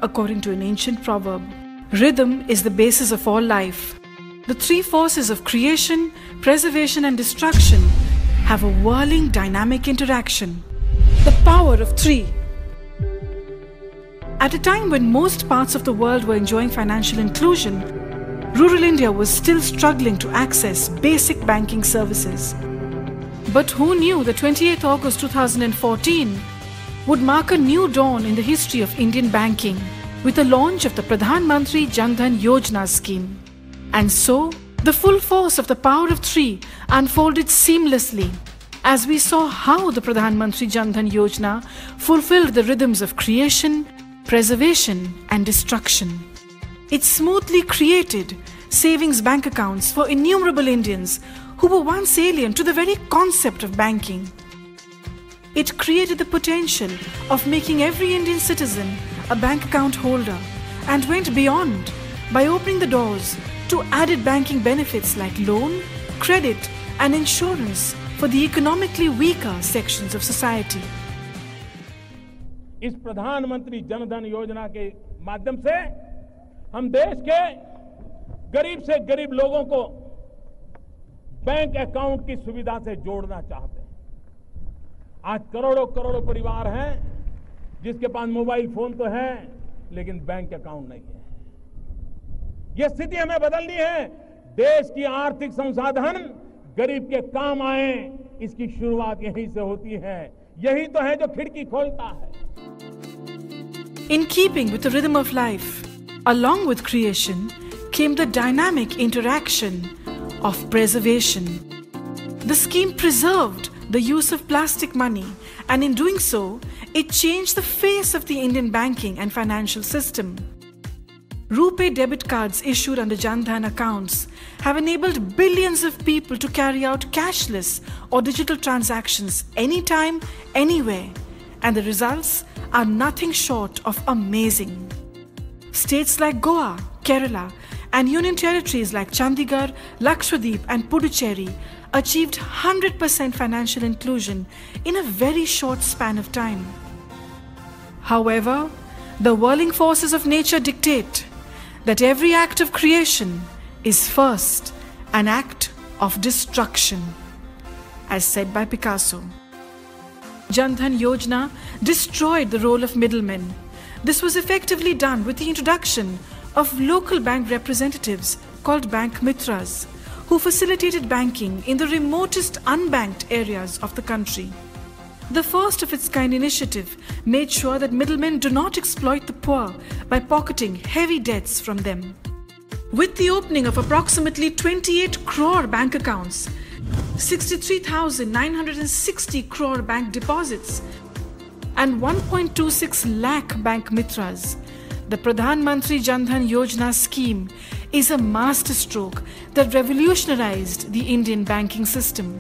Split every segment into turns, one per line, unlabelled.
according to an ancient proverb. Rhythm is the basis of all life. The three forces of creation, preservation and destruction have a whirling dynamic interaction. The power of three. At a time when most parts of the world were enjoying financial inclusion, rural India was still struggling to access basic banking services. But who knew that 28th August 2014 would mark a new dawn in the history of Indian banking with the launch of the Pradhan Mantri Jan Dhan Yojana scheme. And so, the full force of the power of three unfolded seamlessly as we saw how the Pradhan Mantri Jan Dhan Yojana fulfilled the rhythms of creation, preservation and destruction. It smoothly created savings bank accounts for innumerable Indians who were once alien to the very concept of banking. It created the potential of making every Indian citizen a bank account holder and went beyond by opening the doors to added banking benefits like loan, credit and insurance for the economically weaker sections of society.
इस प्रधानमंत्री जन धन योजना के माध्यम से हम देश के गरीब से गरीब लोगों को बैंक अकाउंट की सुविधा से जोड़ना चाहते हैं। आज करोड़ों करोड़ों परिवार हैं जिसके पास मोबाइल फोन तो है लेकिन बैंक अकाउंट नहीं है। यह स्थिति हमें बदलनी है। देश की आर्थिक संसाधन गरीब के काम आए, इसकी शुरुआत यहीं से होती है। यही तो है जो खिड़की खोलता है।
In keeping with the rhythm of life, along with creation, came the dynamic interaction of preservation. The scheme preserved the use of plastic money, and in doing so, it changed the face of the Indian banking and financial system. RuPay debit cards issued under Jan Dhan accounts have enabled billions of people to carry out cashless or digital transactions anytime, anywhere, and the results are nothing short of amazing. States like Goa, Kerala, and union territories like Chandigarh, Lakshadweep, and Puducherry achieved 100% financial inclusion in a very short span of time. However, the whirling forces of nature dictate that every act of creation is first an act of destruction, as said by Picasso. Jan Dhan Yojana destroyed the role of middlemen. This was effectively done with the introduction of local bank representatives called Bank Mitras, who facilitated banking in the remotest unbanked areas of the country. The first of its kind initiative made sure that middlemen do not exploit the poor by pocketing heavy debts from them. With the opening of approximately 28 crore bank accounts, 63,960 crore bank deposits, and 1.26 lakh Bank Mitras, the Pradhan Mantri Jan Dhan Yojana scheme is a masterstroke that revolutionized the Indian banking system.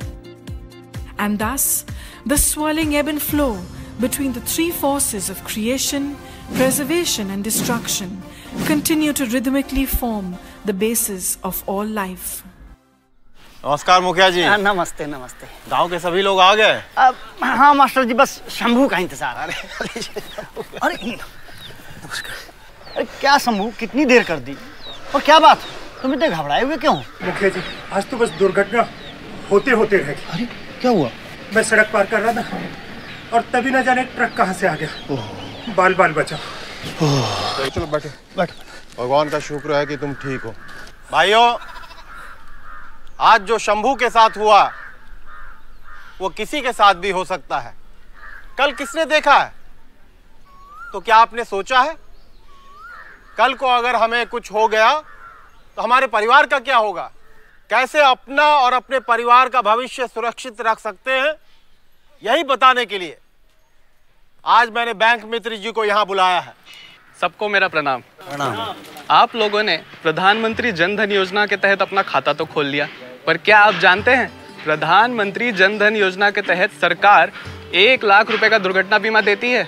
And thus, the swirling ebb and flow between the three forces of creation, preservation and destruction continue to rhythmically form the basis of all life.
नमस्कार मुखिया जी।
नमस्ते नमस्ते।
गांव के सभी लोग आ गए?
हाँ मास्टर जी, बस शंभू का इंतजार। अरे अरे क्या शंभू, कितनी देर कर दी और क्या बात, तुम इतने घबराए हुए क्यों?
मुखिया जी, आज तो बस दुर्घटना होते होते रह गई।
अरे क्या हुआ?
मैं सड़क पार कर रहा था और तभी न जाने ट्रक कहाँ से आ गया। बाल बाल बचा।
चलो बैठो बैठो। भगवान का शुक्र है कि तुम ठीक हो। भाइयों, आज जो शंभू के साथ हुआ वो किसी के साथ भी हो सकता है। कल किसने देखा है? तो क्या आपने सोचा है कल को अगर हमें कुछ हो गया तो हमारे परिवार का क्या होगा? कैसे अपना और अपने परिवार का भविष्य सुरक्षित रख सकते हैं, यही बताने के लिए आज मैंने बैंक मित्र जी को यहाँ बुलाया है।
सबको मेरा प्रणाम। आप लोगों ने प्रधानमंत्री जन धन योजना के तहत अपना खाता तो खोल लिया, पर क्या आप जानते हैं प्रधानमंत्री जन धन योजना के तहत सरकार 1 लाख रुपए का दुर्घटना बीमा देती है।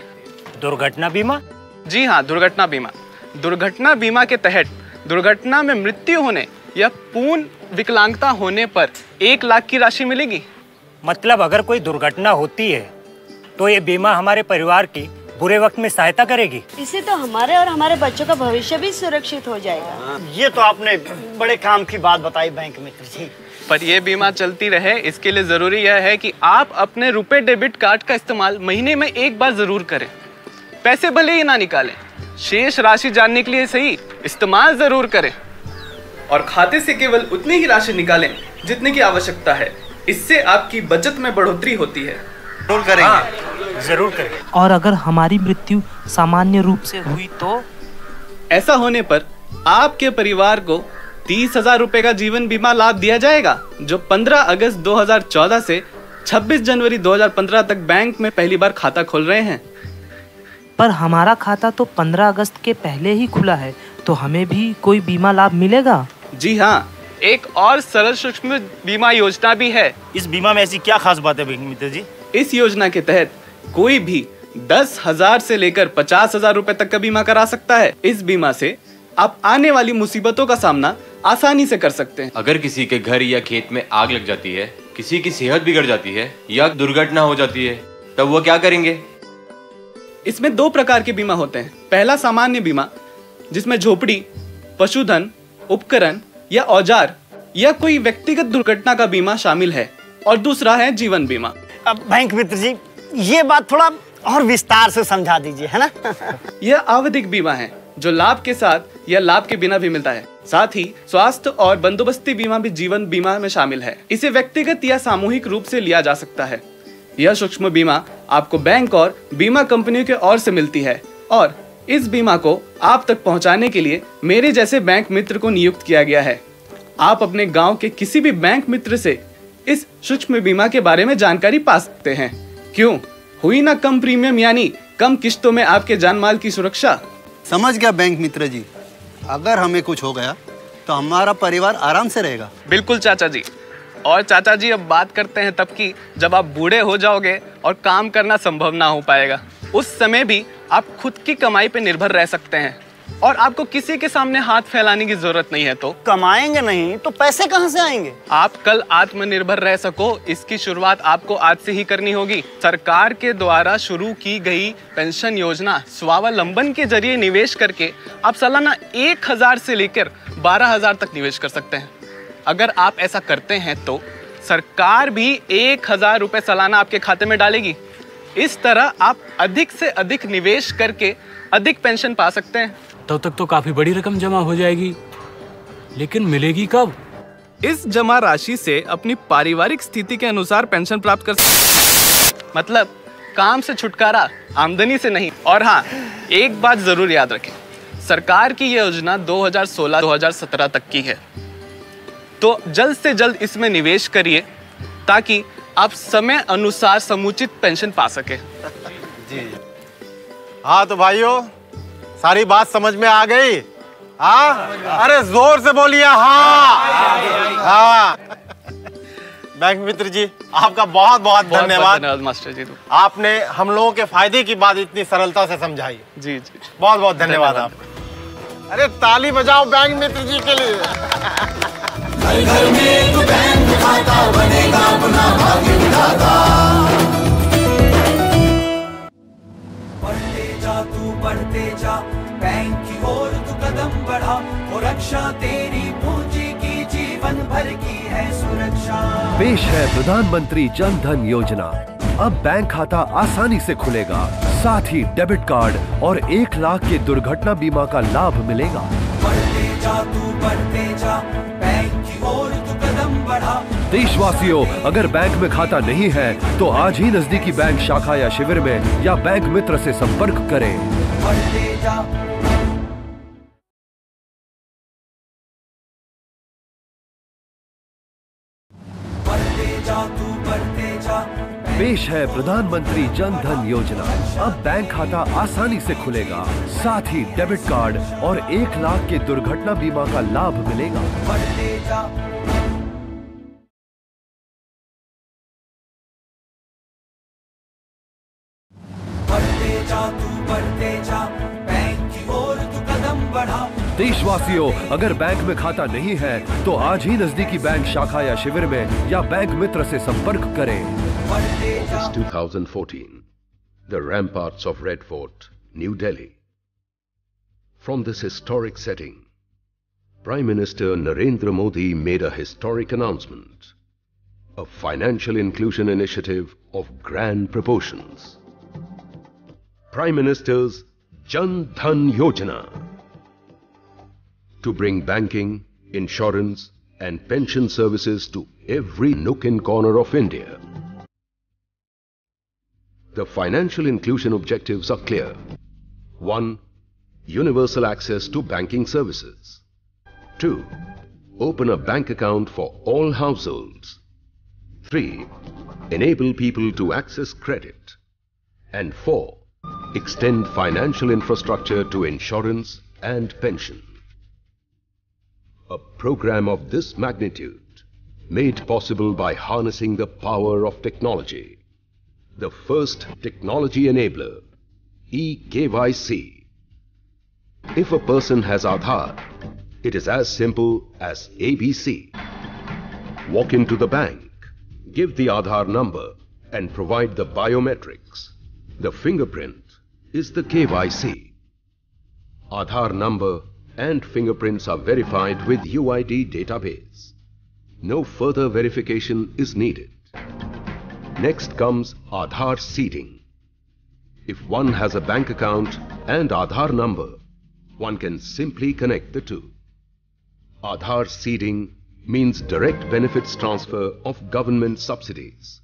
दुर्घटना बीमा?
जी हाँ, दुर्घटना बीमा। दुर्घटना बीमा के तहत दुर्घटना में मृत्यु होने या पूर्ण विकलांगता होने पर 1 लाख की राशि मिलेगी।
मतलब अगर कोई दुर्घटना होती है तो ये बीमा हमारे परिवार की
बुरे वक्त में सहायता करेगी।
इससे तो हमारे और हमारे बच्चों का भविष्य भी सुरक्षित हो जाएगा।
ये तो आपने बड़े काम की बात बताई बैंक मित्र जी।
पर ये बीमा चलती रहे इसके लिए जरूरी यह है कि आप अपने रुपए डेबिट कार्ड का इस्तेमाल महीने में एक बार जरूर करें। पैसे भले ही ना निकालें, शेष राशि जानने के लिए सही इस्तेमाल जरूर करें और खाते से केवल उतनी ही राशि निकालें जितने की आवश्यकता है। इससे आपकी बचत में बढ़ोतरी होती है।
जरूर करेंगे।
जरूर करेंगे।
और अगर हमारी मृत्यु सामान्य रूप से हुई तो?
ऐसा होने पर आपके परिवार को 30,000 रुपए का जीवन बीमा लाभ दिया जाएगा, जो 15 अगस्त 2014 से 26 जनवरी 2015 तक बैंक में पहली बार खाता खोल रहे हैं।
पर हमारा खाता तो 15 अगस्त के पहले ही खुला है, तो हमें भी कोई बीमा लाभ मिलेगा?
जी हाँ, एक और सरल सूक्ष्म बीमा योजना भी है।
इस बीमा में ऐसी क्या खास बात है बैंक मित्र जी?
इस योजना के तहत कोई भी 10,000 से लेकर 50,000 रुपए तक का बीमा करा सकता है। इस बीमा से आप आने वाली मुसीबतों का सामना आसानी से कर सकते हैं।
अगर किसी के घर या खेत में आग लग जाती है, किसी की सेहत बिगड़ जाती है या दुर्घटना हो जाती है, तब वो क्या करेंगे?
इसमें 2 प्रकार के बीमा होते हैं। पहला सामान्य बीमा, जिसमें झोपड़ी, पशुधन, उपकरण या औजार या कोई व्यक्तिगत दुर्घटना का बीमा शामिल है, और दूसरा है जीवन बीमा।
अब बैंक मित्र जी ये बात थोड़ा और विस्तार से समझा दीजिए, है ना?
यह आवधिक बीमा है जो लाभ के साथ या लाभ के बिना भी मिलता है। साथ ही स्वास्थ्य और बंदोबस्ती बीमा भी जीवन बीमा में शामिल है। इसे व्यक्तिगत या सामूहिक रूप से लिया जा सकता है। यह सूक्ष्म बीमा आपको बैंक और बीमा कंपनियों के ओर से मिलती है, और इस बीमा को आप तक पहुंचाने के लिए मेरे जैसे बैंक मित्र को नियुक्त किया गया है। आप अपने गांव के किसी भी बैंक मित्र से इस सूक्ष्म बीमा के बारे में जानकारी पा सकते हैं। क्यों? हुई ना कम प्रीमियम, यानी कम किश्तों में आपके जान माल की सुरक्षा।
समझ गया बैंक मित्र जी, अगर हमें कुछ हो गया तो हमारा परिवार आराम से रहेगा।
बिल्कुल चाचा जी। और चाचा जी, अब बात करते हैं तब की जब आप बूढ़े हो जाओगे और काम करना संभव ना हो पाएगा। उस समय भी आप खुद की कमाई पे निर्भर रह सकते हैं और आपको किसी के सामने हाथ फैलाने की जरूरत नहीं है। तो
कमाएंगे नहीं तो पैसे कहाँ से आएंगे?
आप कल आत्मनिर्भर रह सको, इसकी शुरुआत आपको आज से ही करनी होगी। सरकार के द्वारा शुरू की गई पेंशन योजना स्वावलंबन के जरिए निवेश करके आप सालाना 1,000 से लेकर 12,000 तक निवेश कर सकते हैं। अगर आप ऐसा करते हैं तो सरकार भी 1,000 रुपए सालाना आपके खाते में डालेगी। इस तरह आप अधिक से अधिक निवेश करके अधिक पेंशन पा सकते हैं।
तब तक तो काफी बड़ी रकम जमा हो जाएगी, लेकिन मिलेगी कब?
इस जमा राशि से अपनी पारिवारिक स्थिति के अनुसार पेंशन प्राप्त कर सकते। मतलब काम से छुटकारा, आमदनी से नहीं। और हाँ, एक बात जरूर याद रखें, सरकार की यह योजना 2016-2017 तक की है, तो जल्द से जल्द इसमें निवेश करिए ताकि आप समय अनुसार समुचित पेंशन पा सके।
जी हाँ, तो भाइयों सारी बात समझ में आ गई? हाँ, अरे जोर से बोलिए हाँ। हाँ बैंक मित्र जी, आपका बहुत बहुत धन्यवाद
मास्टर जी।
आपने हम लोगों के फायदे की बात इतनी सरलता से समझाई।
जी जी,
बहुत बहुत धन्यवाद आपका। अरे ताली बजाओ बैंक मित्र जी के लिए।
घर घर में तो बैंक खाता बनेगा अपना भाग्य विधाता। बढ़ते जा तू बढ़ते जा, बैंक की ओर तू कदम बढ़ा, और रक्षा तेरी पूंजी की जीवन भर की है सुरक्षा।
पेश है प्रधानमंत्री जन धन योजना। अब बैंक खाता आसानी से खुलेगा, साथ ही डेबिट कार्ड और 1 लाख के दुर्घटना बीमा का लाभ मिलेगा।
बढ़ते जा तू बढ़ते जा, बैंक की ओर तू कदम बढ़ा।
देशवासियों, अगर बैंक में खाता नहीं है तो आज ही नजदीकी बैंक शाखा या शिविर में या बैंक मित्र से संपर्क करें।
बढ़ते जा तू बढ़ते जा।
पेश है प्रधानमंत्री जन धन योजना। अब बैंक खाता आसानी से खुलेगा, साथ ही डेबिट कार्ड और 1 लाख के दुर्घटना बीमा का लाभ मिलेगा।
बढ़ते जा तू बढ़ते जा, बैंक की ओर तू कदम बढ़ा।
देशवासियों, अगर बैंक में खाता नहीं है तो आज ही नजदीकी बैंक शाखा या शिविर में या बैंक मित्र से संपर्क करें।
बढ़ते जा
2014
the ramparts of Red Fort, New Delhi. From this historic setting, Prime Minister Narendra Modi made a historic announcement, a financial inclusion initiative of grand proportions. Prime Minister's Jan Dhan Yojana, to bring banking, insurance and pension services to every nook and corner of India. The financial inclusion objectives are clear. 1. Universal access to banking services. 2. Open a bank account for all households. 3. Enable people to access credit. And 4. Extend financial infrastructure to insurance and pension. A program of this magnitude, made possible by harnessing the power of technology. The first technology enabler, eKYC. If a person has Aadhaar, it is as simple as ABC. Walk into the bank, give the Aadhaar number and provide the biometrics. The fingerprint is the KYC. Aadhaar number and fingerprints are verified with UID database. No further verification is needed. Next comes Aadhaar seeding. If one has a bank account and Aadhaar number, one can simply connect the two. Aadhaar seeding means direct benefits transfer of government subsidies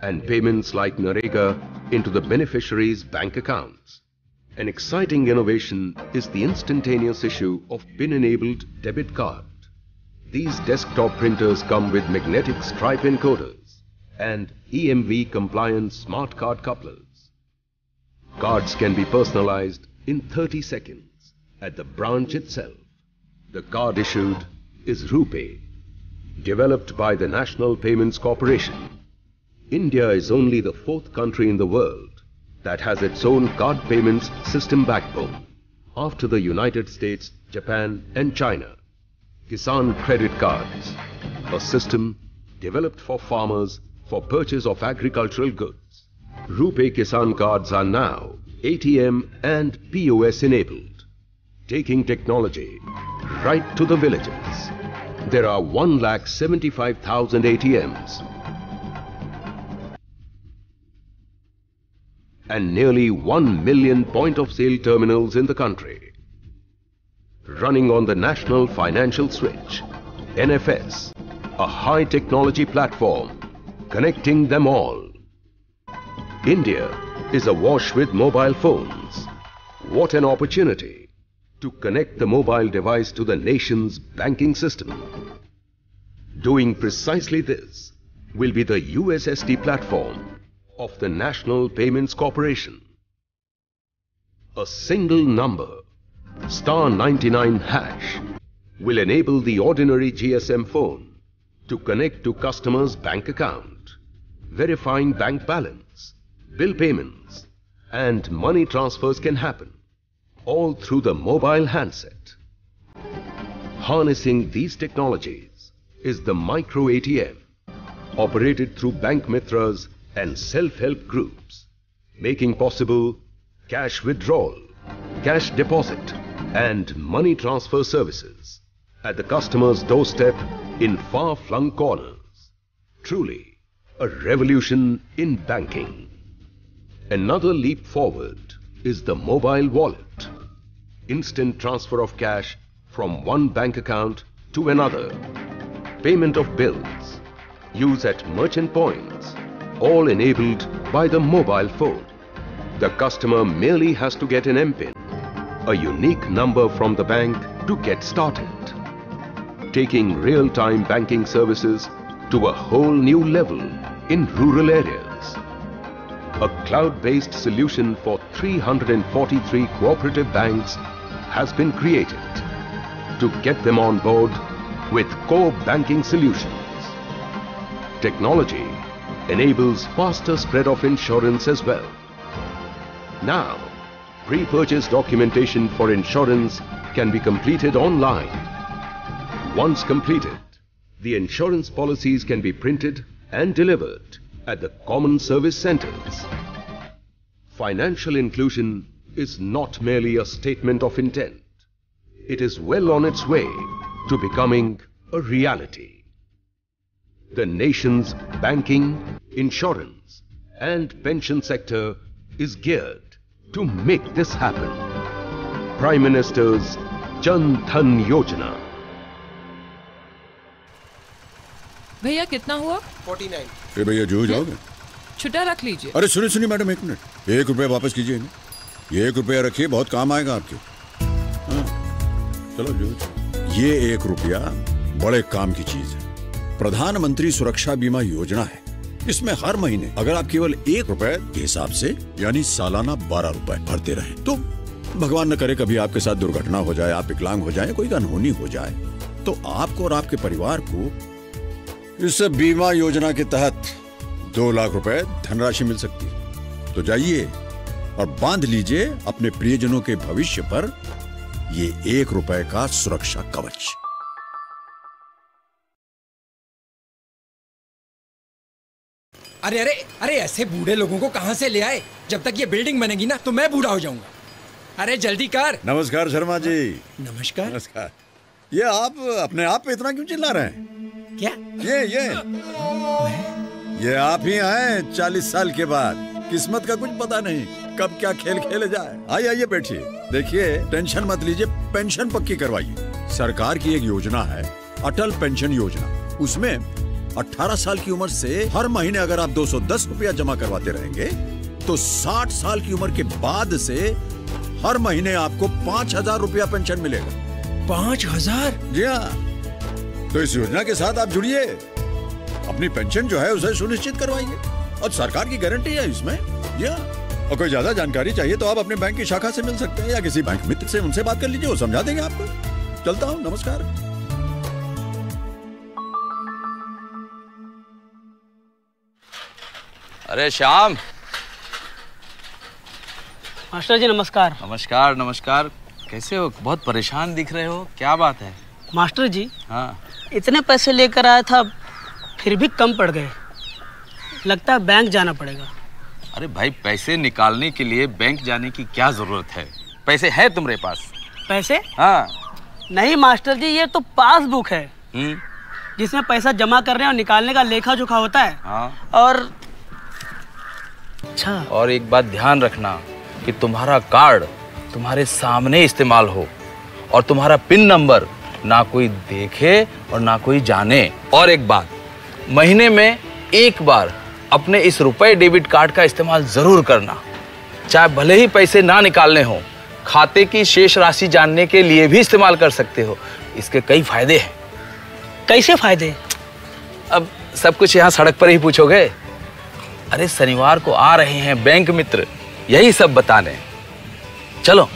and payments like Narega into the beneficiaries' bank accounts. An exciting innovation is the instantaneous issue of PIN-enabled debit card. These desktop printers come with magnetic stripe encoders and EMV-compliant smart card couplers. Cards can be personalized in 30 seconds at the branch itself. The card issued is RuPay, developed by the National Payments Corporation. India is only the 4th country in the world that has its own card payments system backbone, after the United States, Japan and China. Kisan Credit Cards, a system developed for farmers for purchase of agricultural goods. RuPay Kisan cards are now ATM and POS enabled, taking technology right to the villages. There are 1,75,000 ATMs and nearly 1 million point-of-sale terminals in the country. Running on the National Financial Switch, NFS, a high-technology platform connecting them all. India is awash with mobile phones. What an opportunity to connect the mobile device to the nation's banking system. Doing precisely this will be the USSD platform of the National Payments Corporation. A single number, *99#, will enable the ordinary GSM phone to connect to customers' bank account, verifying bank balance, bill payments, and money transfers can happen, all through the mobile handset. Harnessing these technologies is the Micro ATM, operated through Bank Mitras and self-help groups, making possible cash withdrawal, cash deposit and money transfer services at the customer's doorstep in far-flung corners. Truly a revolution in banking. Another leap forward is the mobile wallet. Instant transfer of cash from one bank account to another. Payment of bills, use at merchant points, all enabled by the mobile phone. The customer merely has to get an MPIN, a unique number from the bank to get started. Taking real-time banking services to a whole new level in rural areas. A cloud-based solution for 343 cooperative banks has been created to get them on board with core banking solutions. Technology enables faster spread of insurance as well. Now, pre-purchase documentation for insurance can be completed online. Once completed, the insurance policies can be printed and delivered at the common service centers. financial inclusion is not merely a statement of intent. It is well on its way to becoming a reality. The nation's banking, insurance, and pension sector is geared to make this happen. Prime Minister's Jan Dhan Yojana.
भैया कितना हुआ?
49। भैया जो जाओगे?
छुट्टा रख लीजिए।
अरे सुनिए मैडम, 1 मिनट, 1 रुपया वापस कीजिए ना। ये 1 रुपया रखिए, बहुत काम आएगा आपके। हाँ, चलो जो। ये 1 रुपया बड़े काम की चीज है। प्रधानमंत्री सुरक्षा बीमा योजना है। इसमें हर महीने अगर आप केवल 1 रुपए के हिसाब से यानी सालाना 12 रुपए भरते रहे, तो भगवान न करे कभी आपके साथ दुर्घटना हो जाए, आप विकलांग हो जाए, कोई अनहोनी हो जाए, तो आपको और आपके परिवार को इस बीमा योजना के तहत 2 लाख रुपए धनराशि मिल सकती है। तो जाइए और बांध लीजिए अपने प्रियजनों के भविष्य पर ये 1 रुपए का सुरक्षा कवच।
अरे अरे अरे, ऐसे बूढ़े लोगों को कहां से ले आए? जब तक ये बिल्डिंग बनेगी ना तो मैं बूढ़ा हो जाऊंगा। अरे जल्दी कर।
नमस्कार शर्मा जी।
नमस्कार।
नमस्कार। ये आप अपने आप पे इतना क्यों चिल्ला रहे हैं?
क्या?
ये आप ही हैं 40 साल के बाद। किस्मत का कुछ पता नहीं कब क्या खेल खेले जाए। आइए बैठिए। देखिए, टेंशन मत लीजिए, पेंशन पक्की करवाइए। सरकार की एक योजना है अटल पेंशन योजना। उसमें 18 साल की उम्र से हर महीने अगर आप 210 रुपया जमा करवाते रहेंगे तो 60 साल की उम्र के बाद से हर महीने आपको 5,000 रुपया पेंशन मिलेगा।
5,000?
जी हाँ। तो इस योजना के साथ आप जुड़िए, अपनी पेंशन जो है उसे सुनिश्चित करवाइए और सरकार की गारंटी है इसमें। या और कोई ज्यादा जानकारी चाहिए तो आप अपने बैंक की शाखा से मिल सकते हैं या किसी बैंक मित्र से उनसे बात कर लीजिए, वो समझा देंगे आपको। चलता हूँ, नमस्कार।
अरे श्याम।
मास्टर जी नमस्कार।
नमस्कार नमस्कार। कैसे हो? बहुत परेशान दिख रहे हो, क्या बात है?
मास्टर जी,
हाँ,
इतने पैसे लेकर आया था फिर भी कम पड़ गए। लगता है बैंक जाना पड़ेगा।
अरे भाई, पैसे निकालने के लिए बैंक जाने की क्या जरूरत है? पैसे है तुम्हारे पास?
पैसे?
हाँ।
नहीं मास्टर जी, ये तो पासबुक है जिसमें पैसा जमा करने और निकालने का लेखा जोखा होता है।
हाँ।
और अच्छा,
और एक बात ध्यान रखना कि तुम्हारा कार्ड तुम्हारे सामने इस्तेमाल हो और तुम्हारा पिन नंबर ना कोई देखे और ना कोई जाने। और एक बात, महीने में एक बार अपने इस रुपए डेबिट कार्ड का इस्तेमाल जरूर करना। चाहे भले ही पैसे ना निकालने हो, खाते की शेष राशि जानने के लिए भी इस्तेमाल कर सकते हो। इसके कई फायदे हैं।
कैसे फायदे?
अब सब कुछ यहाँ सड़क पर ही पूछोगे? अरे शनिवार को आ रहे हैं बैंक मित्र, यही सब बताने। चलो।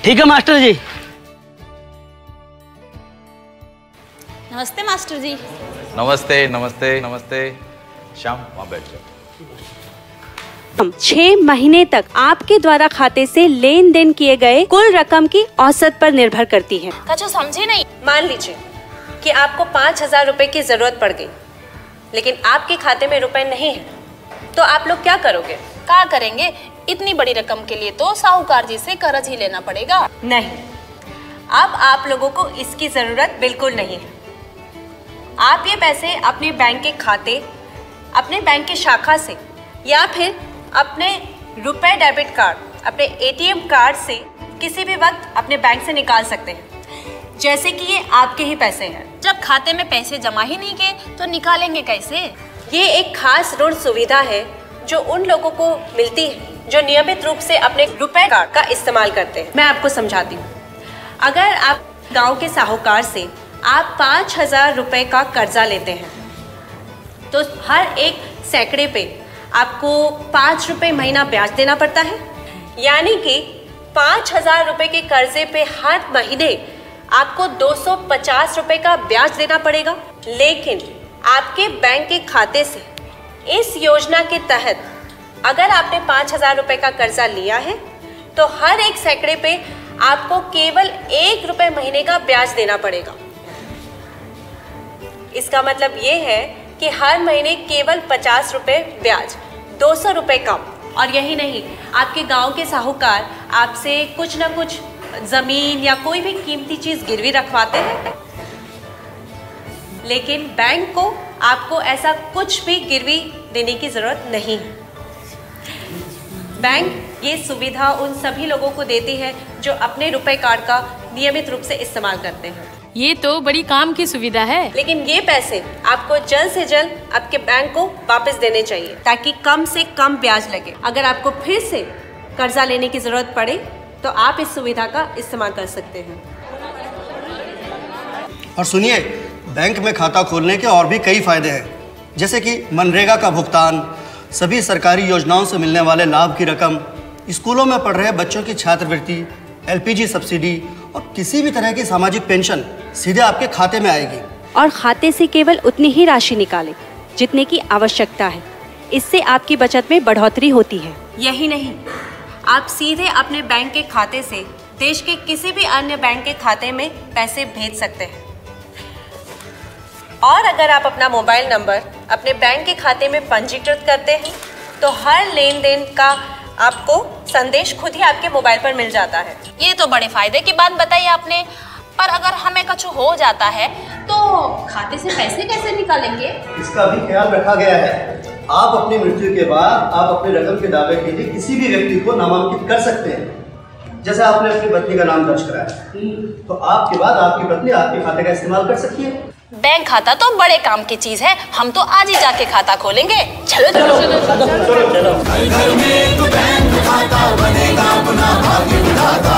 ठीक है मास्टर जी।
नमस्ते मास्टर जी।
नमस्ते नमस्ते नमस्ते। श्याम, वहाँ बैठ जाओ।
6 महीने तक आपके द्वारा खाते से लेन देन किए गए कुल रकम की औसत पर निर्भर करती है।
अच्छा समझे नहीं? मान लीजिए कि आपको 5,000 रुपए की जरूरत पड़ गई, लेकिन आपके खाते में रुपए नहीं है, तो आप लोग क्या करोगे?
क्या करेंगे? इतनी बड़ी रकम के लिए तो साहूकार जी से कर्ज ही लेना पड़ेगा।
नहीं, अब आप लोगों को इसकी जरूरत बिल्कुल नहीं है। आप ये पैसे अपने बैंक के खाते, अपने बैंक की शाखा से या फिर अपने रुपए डेबिट कार्ड, अपने एटीएम कार्ड से किसी भी वक्त अपने बैंक से निकाल सकते हैं, जैसे कि ये आपके ही पैसे हैं।
जब खाते में पैसे जमा ही नहीं किए तो निकालेंगे कैसे?
ये एक खास ऋण सुविधा है जो उन लोगों को मिलती है जो नियमित रूप से अपने रुपए कार्ड का इस्तेमाल करते हैं। मैं आपको समझाती हूँ। अगर आप गांव के साहूकार से आप 5,000 रुपए का कर्जा लेते हैं तो हर एक सैकड़े पे आपको 5 रुपए महीना ब्याज देना पड़ता है। यानी कि 5,000 रुपए के कर्जे पे हर महीने आपको 250 रुपए का ब्याज देना पड़ेगा। लेकिन आपके बैंक के खाते से इस योजना के तहत अगर आपने 5,000 रुपए का कर्जा लिया है तो हर एक सैकड़े पे आपको केवल 1 रुपए महीने का ब्याज देना पड़ेगा। इसका मतलब ये है कि हर महीने केवल 50 रुपए ब्याज, 200 रुपए कम, और यही नहीं, आपके गांव के साहूकार आपसे कुछ ना कुछ जमीन या कोई भी कीमती चीज गिरवी रखवाते हैं, लेकिन बैंक को आपको ऐसा कुछ भी गिरवी देने की जरूरत नहीं है। बैंक ये सुविधा उन सभी लोगों को देती है जो अपने रुपए कार्ड का नियमित रूप से इस्तेमाल करते हैं।
ये तो बड़ी काम की सुविधा है।
लेकिन ये पैसे आपको जल्द से जल्द आपके बैंक को वापस देने चाहिए ताकि कम से कम ब्याज लगे। अगर आपको फिर से कर्जा लेने की जरूरत पड़े तो आप इस सुविधा का इस्तेमाल कर सकते हैं।
और सुनिए, बैंक में खाता खोलने के और भी कई फायदे हैं, जैसे कि मनरेगा का भुगतान, सभी सरकारी योजनाओं से मिलने वाले लाभ की रकम, स्कूलों में पढ़ रहे बच्चों की छात्रवृत्ति, LPG सब्सिडी और किसी भी तरह की सामाजिक पेंशन सीधे आपके खाते में आएगी।
और खाते से केवल उतनी ही राशि निकालें जितने की आवश्यकता है। इससे आपकी बचत में बढ़ोतरी होती है।
यही नहीं, आप सीधे अपने बैंक के खाते से देश के किसी भी अन्य बैंक के खाते में पैसे भेज सकते हैं। और अगर आप अपना मोबाइल नंबर अपने बैंक के खाते में पंजीकृत करते हैं तो हर लेन देन का आपको संदेश खुद ही आपके मोबाइल पर मिल जाता है।
ये तो बड़े फायदे की बात बताई आपने, पर अगर हमें कुछ हो जाता है तो खाते से पैसे कैसे निकालेंगे?
इसका भी ख्याल रखा गया है। आप अपनी मृत्यु के बाद आप अपनी रकम के दावे के लिए किसी भी व्यक्ति को नामांकित कर सकते हैं। जैसे आपने अपनी पत्नी का नाम दर्ज कराया तो आपके बाद आपकी पत्नी आपके खाते का इस्तेमाल कर सकती है।
बैंक खाता तो बड़े काम की चीज है, हम तो आज ही जाके खाता खोलेंगे। चलो चलो
चलो। घर में एक बैंक खाता बनेगा अपना भाग्य विधाता।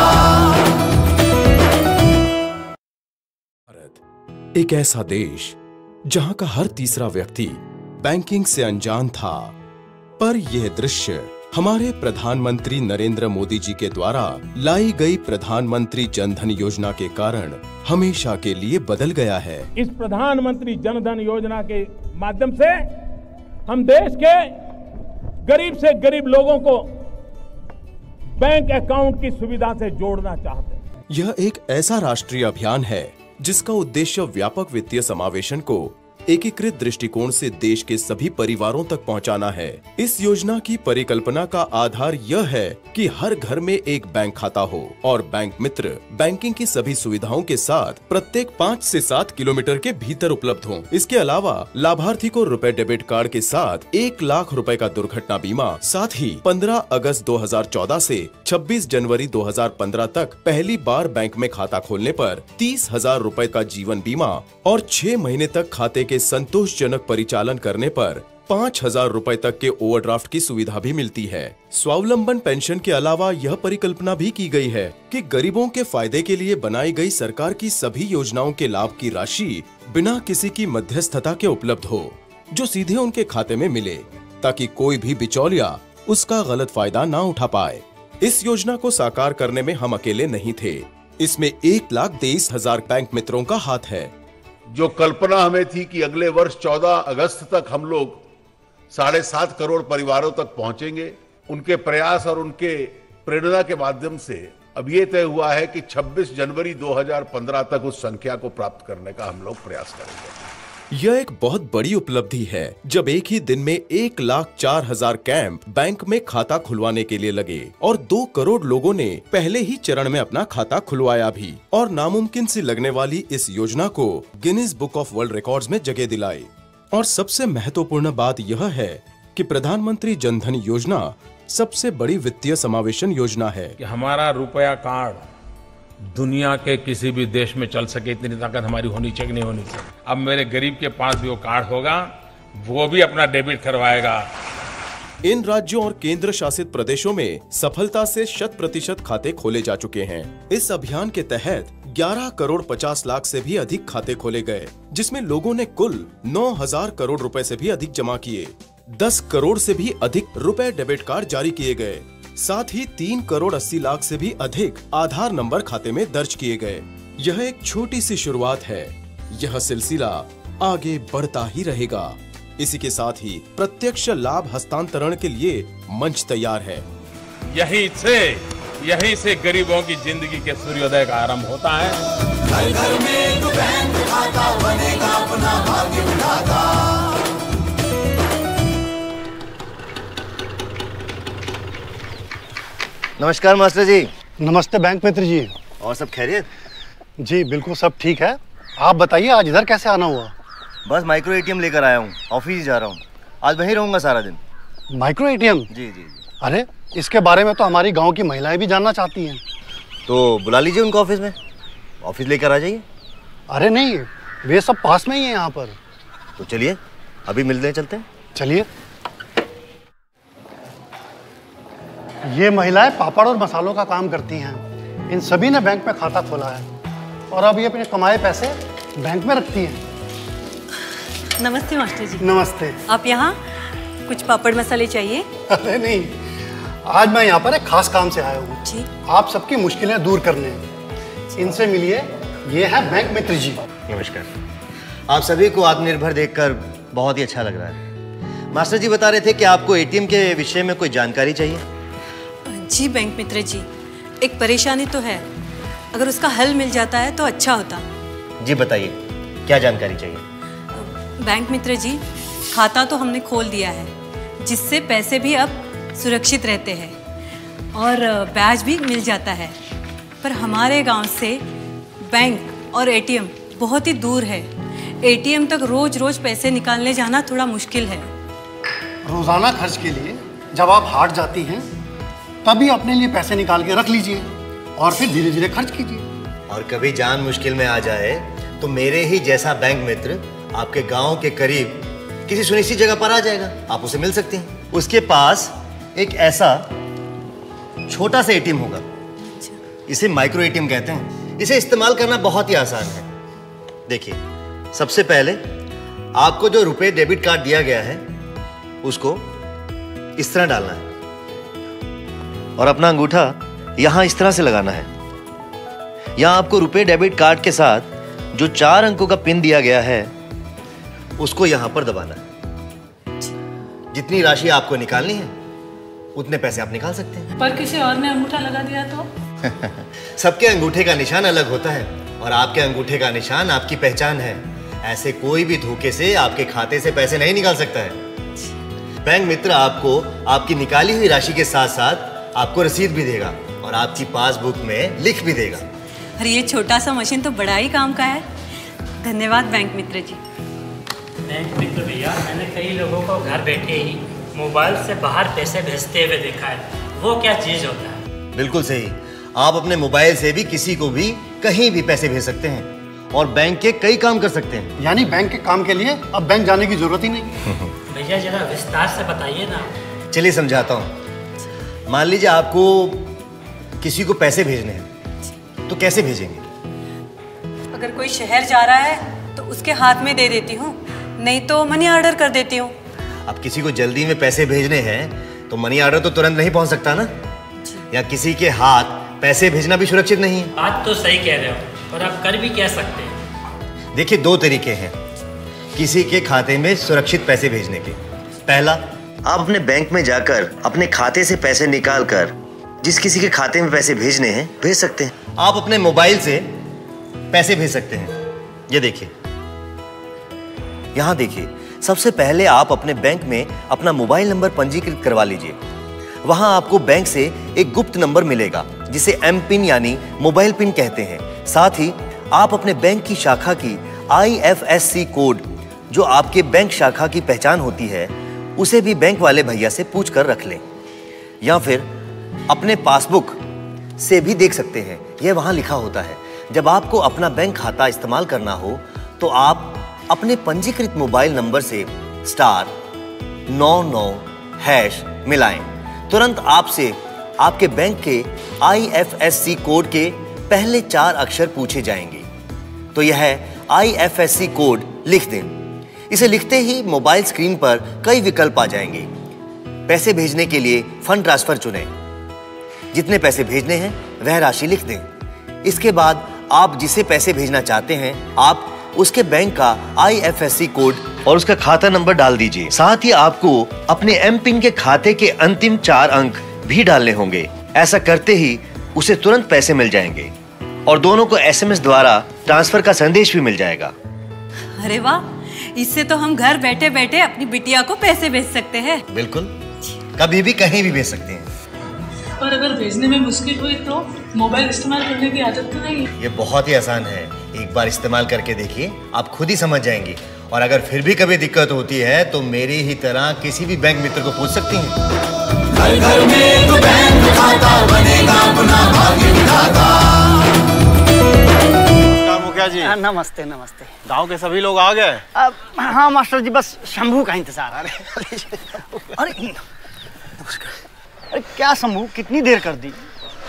भारत एक ऐसा देश जहां का हर तीसरा व्यक्ति बैंकिंग से अनजान था, पर यह दृश्य हमारे प्रधानमंत्री नरेंद्र मोदी जी के द्वारा लाई गई प्रधानमंत्री जन धन योजना के कारण हमेशा के लिए बदल गया है।
इस प्रधानमंत्री जन धन योजना के माध्यम से हम देश के गरीब से गरीब लोगों को बैंक अकाउंट की सुविधा से जोड़ना चाहते हैं।
यह एक ऐसा राष्ट्रीय अभियान है जिसका उद्देश्य व्यापक वित्तीय समावेशन को एकीकृत दृष्टिकोण से देश के सभी परिवारों तक पहुंचाना है। इस योजना की परिकल्पना का आधार यह है कि हर घर में एक बैंक खाता हो और बैंक मित्र बैंकिंग की सभी सुविधाओं के साथ प्रत्येक 5 से 7 किलोमीटर के भीतर उपलब्ध हों। इसके अलावा लाभार्थी को रुपए डेबिट कार्ड के साथ 1 लाख रुपए का दुर्घटना बीमा, साथ ही 15 अगस्त 2014 से 26 जनवरी 2015 तक पहली बार बैंक में खाता खोलने पर 30,000 रुपए का जीवन बीमा और 6 महीने तक खाते के संतोषजनक परिचालन करने पर 5,000 रुपए तक के ओवरड्राफ्ट की सुविधा भी मिलती है। स्वावलंबन पेंशन के अलावा यह परिकल्पना भी की गई है कि गरीबों के फायदे के लिए बनाई गई सरकार की सभी योजनाओं के लाभ की राशि बिना किसी की मध्यस्थता के उपलब्ध हो, जो सीधे उनके खाते में मिले, ताकि कोई भी बिचौलिया उसका गलत फायदा ना उठा पाए। इस योजना को साकार करने में हम अकेले नहीं थे। इसमें 1,23,000 बैंक मित्रों का हाथ है।
जो कल्पना हमें थी कि अगले वर्ष 14 अगस्त तक हम लोग 7.5 करोड़ परिवारों तक पहुंचेंगे, उनके प्रयास और उनके प्रेरणा के माध्यम से अब ये तय हुआ है कि 26 जनवरी 2015 तक उस संख्या को प्राप्त करने का हम लोग प्रयास करेंगे।
यह एक बहुत बड़ी उपलब्धि है जब एक ही दिन में 1,04,000 कैंप बैंक में खाता खुलवाने के लिए लगे और 2 करोड़ लोगों ने पहले ही चरण में अपना खाता खुलवाया भी और नामुमकिन सी लगने वाली इस योजना को Guinness book of world records में जगह दिलाई। और सबसे महत्वपूर्ण बात यह है कि प्रधानमंत्री जन धन योजना सबसे बड़ी वित्तीय समावेशन योजना है
कि हमारा रुपया कार्ड दुनिया के किसी भी देश में चल सके, इतनी ताकत हमारी होनी चाहिए, नहीं होनी चाहिए। अब मेरे गरीब के पास भी वो कार्ड होगा, वो भी अपना डेबिट करवाएगा।
इन राज्यों और केंद्र शासित प्रदेशों में सफलता से 100% खाते खोले जा चुके हैं। इस अभियान के तहत 11 करोड़ 50 लाख से भी अधिक खाते खोले गए, जिसमें लोगों ने कुल 9,000 करोड़ रुपए से भी अधिक जमा किए। 10 करोड़ से भी अधिक रुपए डेबिट कार्ड जारी किए गए। साथ ही 3 करोड़ 80 लाख से भी अधिक आधार नंबर खाते में दर्ज किए गए। यह एक छोटी सी शुरुआत है, यह सिलसिला आगे बढ़ता ही रहेगा। इसी के साथ ही प्रत्यक्ष लाभ हस्तांतरण के लिए मंच तैयार है।
यहीं से गरीबों की जिंदगी के सूर्योदय का आरंभ होता है।
घर घर में एक बैंक खाता बनेगा अपना भाग्य विधाता।
नमस्कार मास्टर जी।
नमस्ते बैंक मित्र जी।
और सब खैरियत?
जी बिल्कुल सब ठीक है। आप बताइए आज इधर कैसे आना हुआ?
बस माइक्रो एटीएम लेकर आया हूँ, ऑफिस जा रहा हूँ। आज वहीं रहूँगा सारा दिन।
Micro ATM?
जी जी।
अरे इसके बारे में तो हमारी गांव की महिलाएं भी जानना चाहती हैं।
तो बुला लीजिए उनको ऑफिस में, ऑफिस लेकर आ जाइए।
अरे नहीं, वे सब पास में ही है यहाँ पर।
तो चलिए अभी मिलते हैं, चलते हैं।
चलिए। ये महिलाएं पापड़ और मसालों का काम करती हैं। इन सभी ने बैंक में खाता खोला है और अब ये अपने कमाए पैसे बैंक में रखती हैं।
नमस्ते मास्टर जी।
नमस्ते।
आप यहाँ कुछ पापड़ मसाले चाहिए?
अरे नहीं, आज मैं यहाँ पर एक खास काम से आया हूँ।
जी।
आप सबकी मुश्किलें दूर करने। इनसे मिलिए, ये है बैंक मित्र जी।
नमस्कार। आप सभी को आत्मनिर्भर देखकर बहुत ही अच्छा लग रहा है। मास्टर जी बता रहे थे कि आपको एटीएम के विषय में कोई जानकारी चाहिए।
जी बैंक मित्र जी, एक परेशानी तो है, अगर उसका हल मिल जाता है तो अच्छा होता।
जी बताइए, क्या जानकारी चाहिए?
बैंक मित्र जी, खाता तो हमने खोल दिया है, जिससे पैसे भी अब सुरक्षित रहते हैं और ब्याज भी मिल जाता है। पर हमारे गांव से बैंक और एटीएम बहुत ही दूर है। एटीएम तक रोज रोज पैसे निकालने जाना थोड़ा मुश्किल है।
रोजाना खर्च के लिए जब आप हाट जाती हैं तभी अपने लिए पैसे निकाल के रख लीजिए और फिर धीरे धीरे खर्च कीजिए।
और कभी जान मुश्किल में आ जाए तो मेरे ही जैसा बैंक मित्र आपके गांव के करीब किसी सुनिश्चित जगह पर आ जाएगा, आप उसे मिल सकते हैं। उसके पास एक ऐसा छोटा सा एटीएम होगा, इसे माइक्रो एटीएम कहते हैं। इसे इस्तेमाल करना बहुत ही आसान है। देखिए, सबसे पहले आपको जो रुपए डेबिट कार्ड दिया गया है उसको इस तरह डालना है और अपना अंगूठा यहां इस तरह से लगाना है। यहां आपको रुपए डेबिट कार्ड के साथ जो 4 अंकों का पिन दिया गया है उसको यहां पर दबाना है। जितनी राशि आपको निकालनी है उतने पैसे आप निकाल सकते हैं।
पर किसी और ने अंगूठा लगा दिया तो?
सबके अंगूठे का निशान अलग होता है और आपके अंगूठे का निशान आपकी पहचान है। ऐसे कोई भी धोखे से आपके खाते से पैसे नहीं निकाल सकता है। बैंक मित्र आपको आपकी निकाली हुई राशि के साथ साथ आपको रसीद भी देगा और आपकी पासबुक में लिख भी देगा।
अरे ये छोटा सा मशीन तो बड़ा ही काम का है। धन्यवाद बैंक मित्र जी।
बैंक मित्र भैया, मैंने कई लोगों को घर बैठे ही मोबाइल से बाहर पैसे भेजते हुए देखा है। वो क्या चीज होता है?
बिल्कुल सही, आप अपने मोबाइल से भी किसी को भी कहीं भी पैसे भेज सकते हैं और बैंक के कई काम कर सकते हैं।
यानी बैंक के काम के लिए अब बैंक जाने की जरूरत ही नहीं।
भैया जरा विस्तार से बताइए ना।
चलिए समझाता हूँ। मान लीजिए आपको किसी को पैसे भेजने हैं, तो कैसे भेजेंगे?
अगर कोई शहर जा रहा है तो उसके हाथ में दे देती हूँ, नहीं तो मनी ऑर्डर कर देती हूँ।
अब किसी को जल्दी में पैसे भेजने हैं तो मनी ऑर्डर तो तुरंत नहीं पहुँच सकता ना, या किसी के हाथ पैसे भेजना भी सुरक्षित नहीं है।
बात तो सही कह रहे हो, पर आप कर भी कह सकते हैं।
देखिए, 2 तरीके हैं किसी के खाते में सुरक्षित पैसे भेजने के। पहला, आप अपने बैंक में जाकर अपने खाते से पैसे निकालकर जिस किसी के खाते में पैसे भेजने हैं भेज सकते हैं। आप अपने मोबाइल से पैसे भेज सकते हैं। ये देखिए, यहां देखिए, सबसे पहले आप अपने बैंक में अपना मोबाइल नंबर पंजीकृत करवा लीजिए। वहां आपको बैंक से एक गुप्त नंबर मिलेगा जिसे एम पिन यानी मोबाइल पिन कहते हैं। साथ ही आप अपने बैंक की शाखा की IFSC कोड, जो आपके बैंक शाखा की पहचान होती है, उसे भी बैंक वाले भैया से पूछ कर रख लें, या फिर अपने पासबुक से भी देख सकते हैं। यह वहां लिखा होता है। जब आपको अपना बैंक खाता इस्तेमाल करना हो तो आप अपने पंजीकृत मोबाइल नंबर से *99# मिलाएं। तुरंत आपसे आपके बैंक के IFSC कोड के पहले 4 अक्षर पूछे जाएंगे। तो यह IFSC कोड लिख दें। इसे लिखते ही मोबाइल स्क्रीन पर कई विकल्प आ जाएंगे। पैसे भेजने के लिए फंड ट्रांसफर चुनें। जितने पैसे भेजने हैं वह राशि लिख दें। इसके बाद आप जिसे पैसे भेजना चाहते हैं, आप उसके बैंक का IFSC कोड और उसका खाता नंबर डाल दीजिए। साथ ही आपको अपने एम पिन के खाते के अंतिम 4 अंक भी डालने होंगे। ऐसा करते ही उसे तुरंत पैसे मिल जाएंगे और दोनों को SMS द्वारा ट्रांसफर का संदेश भी मिल जाएगा।
अरे वाह, इससे तो हम घर बैठे बैठे अपनी बिटिया को पैसे भेज सकते हैं।
बिल्कुल, कभी भी कहीं भी भेज सकते हैं।
पर अगर भेजने में मुश्किल हुई तो मोबाइल इस्तेमाल करने की आदत तो नहीं है।
ये बहुत ही आसान है, एक बार इस्तेमाल करके देखिए, आप खुद ही समझ जाएंगी। और अगर फिर भी कभी दिक्कत होती है तो मेरी ही तरह किसी भी बैंक मित्र को पूछ सकती हैं।
घर घर में एक बैंक खाता बनेगा अपना भाग्य विधाता।
मुखिया जी
नमस्ते नमस्ते।
गांव के सभी लोग आ गए?
हाँ मास्टर जी, बस शंभू का इंतजार। अरे अरे क्या शंभू, कितनी देर कर दी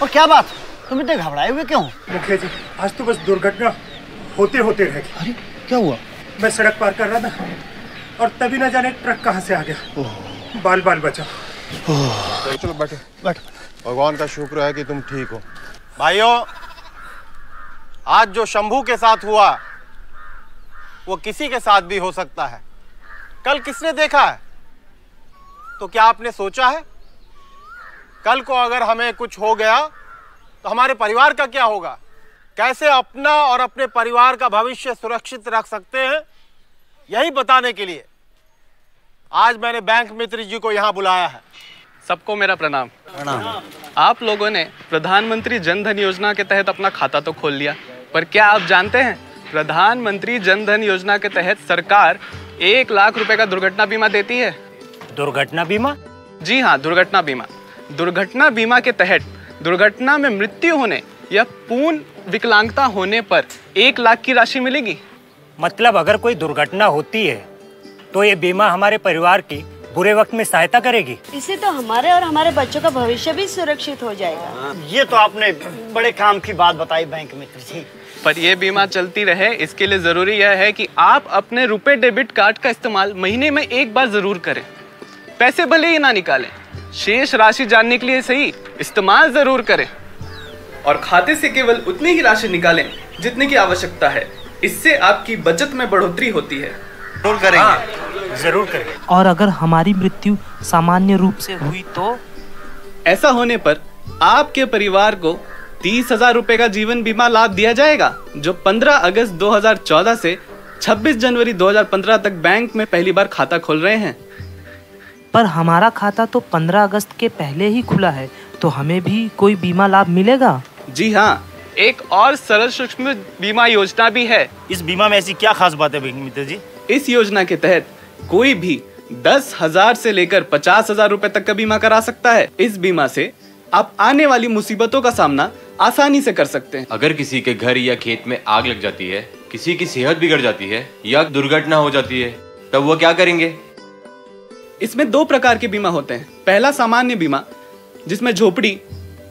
और क्या बात, तुम इतने घबराए हुए क्यों?
मुखिया जी आज तो बस दुर्घटना होते होते रह गई।
अरे क्या हुआ?
मैं सड़क पार कर रहा था और तभी न जाने ट्रक कहाँ से आ गया, बाल बाल बचा।
चलो बैठो बैठो। भगवान का शुक्र है कि तुम ठीक हो। भाइयों, आज जो शंभू के साथ हुआ वो किसी के साथ भी हो सकता है। कल किसने देखा है? तो क्या आपने सोचा है कल को अगर हमें कुछ हो गया तो हमारे परिवार का क्या होगा? कैसे अपना और अपने परिवार का भविष्य सुरक्षित रख सकते हैं, यही बताने के लिए आज मैंने बैंक मित्र जी को यहाँ बुलाया है।
सबको मेरा प्रणाम। आप लोगों ने प्रधानमंत्री जन धन योजना के तहत अपना खाता तो खोल लिया, पर क्या आप जानते हैं प्रधानमंत्री जन धन योजना के तहत सरकार 1 लाख रुपए का दुर्घटना बीमा देती है।
दुर्घटना बीमा?
जी हाँ, दुर्घटना बीमा। दुर्घटना बीमा के तहत दुर्घटना में मृत्यु होने या पूर्ण विकलांगता होने पर 1 लाख की राशि मिलेगी।
मतलब अगर कोई दुर्घटना होती है तो ये बीमा हमारे परिवार की बुरे वक्त में सहायता करेगी।
इससे तो हमारे और हमारे बच्चों का भविष्य भी सुरक्षित हो जाएगा।
ये तो आपने बड़े काम की बात बताई बैंक मित्र जी।
पर यह बीमा चलती रहे इसके लिए जरूरी यह है कि आप अपने रुपए डेबिट कार्ड का इस्तेमाल महीने में 1 बार जरूर करें। पैसे भले ही ना निकालें, शेष राशि जानने के लिए सही इस्तेमाल जरूर करें। और खाते से केवल उतनी ही राशि निकालें जितने की आवश्यकता है। इससे आपकी बचत में बढ़ोतरी होती है।
जरूर करेंगे, जरूर करेंगे।
और अगर हमारी मृत्यु सामान्य रूप से हुई तो?
ऐसा होने पर आपके परिवार को 30,000 रुपए का जीवन बीमा लाभ दिया जाएगा, जो 15 अगस्त 2014 से 26 जनवरी 2015 तक बैंक में पहली बार खाता खोल रहे हैं।
पर हमारा खाता तो 15 अगस्त के पहले ही खुला है, तो हमें भी कोई बीमा लाभ मिलेगा?
जी हाँ, एक और सरल सूक्ष्म बीमा योजना भी है।
इस बीमा में ऐसी क्या खास बात है बैंक मित्र जी?
इस योजना के तहत कोई भी 10,000 से लेकर 50,000 रुपए तक का बीमा करा सकता है। इस बीमा से आप आने वाली मुसीबतों का सामना आसानी से कर सकते हैं।
अगर किसी के घर या खेत में आग लग जाती है, किसी की सेहत बिगड़ जाती है या दुर्घटना हो जाती है, तब वो क्या करेंगे?
इसमें 2 प्रकार के बीमा होते हैं। पहला सामान्य बीमा, जिसमें झोपड़ी,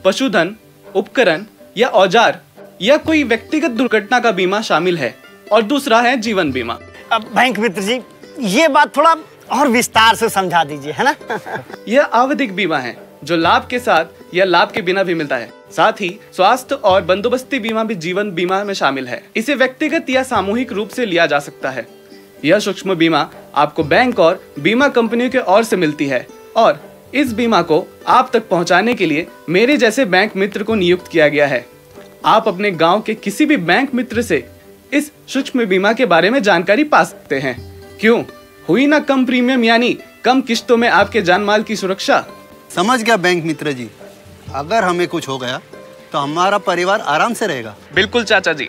पशुधन, उपकरण या औजार या कोई व्यक्तिगत दुर्घटना का बीमा शामिल है। और दूसरा है जीवन बीमा।
अब बैंक मित्र जी ये बात थोड़ा और विस्तार से समझा दीजिए, है ना?
यह आवधिक बीमा है जो लाभ के साथ या लाभ के बिना भी मिलता है। साथ ही स्वास्थ्य और बंदोबस्ती बीमा भी जीवन बीमा में शामिल है। इसे व्यक्तिगत या सामूहिक रूप से लिया जा सकता है। यह सूक्ष्म बीमा आपको बैंक और बीमा कंपनियों के ओर से मिलती है और इस बीमा को आप तक पहुंचाने के लिए मेरे जैसे बैंक मित्र को नियुक्त किया गया है। आप अपने गांव के किसी भी बैंक मित्र से इस सूक्ष्म बीमा के बारे में जानकारी पा सकते हैं। क्यों? हुई ना कम प्रीमियम यानी कम किश्तों में आपके जान माल की सुरक्षा।
समझ गया बैंक मित्र जी, अगर हमें कुछ हो गया तो हमारा परिवार आराम से रहेगा।
बिल्कुल चाचा जी।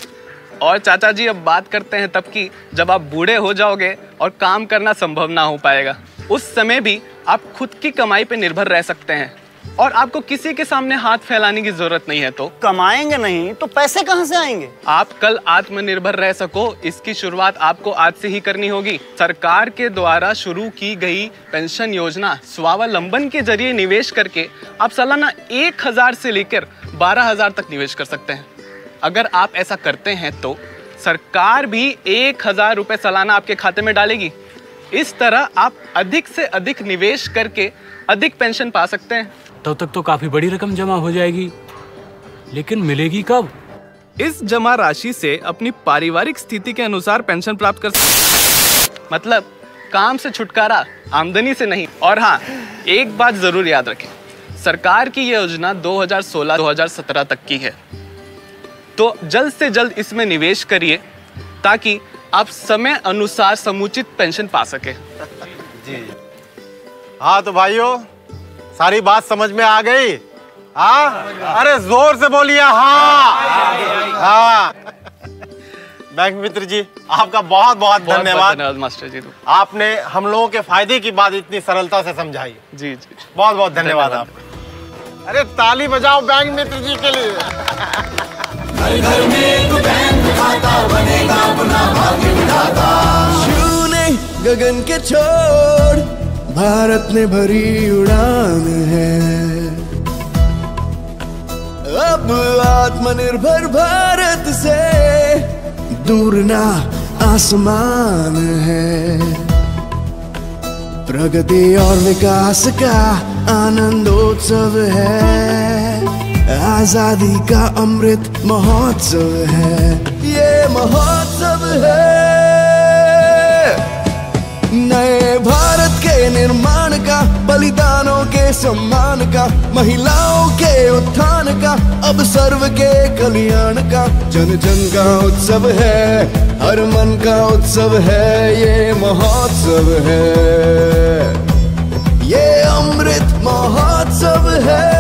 और चाचा जी अब बात करते हैं तब की जब आप बूढ़े हो जाओगे और काम करना संभव ना हो पाएगा। उस समय भी आप खुद की कमाई पे निर्भर रह सकते हैं और आपको किसी के सामने हाथ फैलाने की जरूरत नहीं है। तो
कमाएंगे नहीं तो पैसे कहाँ से आएंगे?
आप कल आत्मनिर्भर रह सको, इसकी शुरुआत आपको आज से ही करनी होगी। सरकार के द्वारा शुरू की गई पेंशन योजना स्वावलंबन के जरिए निवेश करके आप सालाना 1,000 से लेकर 12,000 तक निवेश कर सकते हैं। अगर आप ऐसा करते हैं तो सरकार भी 1,000 रुपए सालाना आपके खाते में डालेगी। इस तरह आप अधिक से अधिक निवेश करके अधिक पेंशन पा सकते हैं।
तब तक तो काफी बड़ी रकम जमा हो जाएगी, लेकिन मिलेगी कब?
इस जमा राशि से अपनी पारिवारिक स्थिति के अनुसार पेंशन प्राप्त कर सकते। मतलब काम से छुटकारा, आमदनी से नहीं। और हाँ, एक बात जरूर याद रखें, सरकार की यह योजना 2016-2017 तक की है, तो जल्द से जल्द इसमें निवेश करिए ताकि आप समय अनुसार समुचित पेंशन पा सके।
जी हाँ, तो भाइयों सारी बात समझ में आ गई। हाँ, अरे जोर से बोलिए हाँ। हाँ बैंक मित्र जी, आपका बहुत बहुत धन्यवाद
मास्टर जी।
आपने हम लोगों के फायदे की बात इतनी सरलता से समझाई।
जी जी,
बहुत बहुत धन्यवाद आप। अरे ताली बजाओ बैंक मित्र जी के लिए।
घर में एक बैंक खाता बनेगा अपना भाग्य विधाता।
छूने गगन के छोड़ भारत ने भरी उड़ान है, अब आत्मनिर्भर भारत से दूर ना आसमान है। प्रगति और विकास का आनंदोत्सव है, आजादी का अमृत महोत्सव है, ये महोत्सव है। नए भारत के निर्माण का, बलिदानों के सम्मान का, महिलाओं के उत्थान का, अब सर्व के कल्याण का, जन जन का उत्सव है, हर मन का उत्सव है, ये महोत्सव है, ये अमृत महोत्सव है।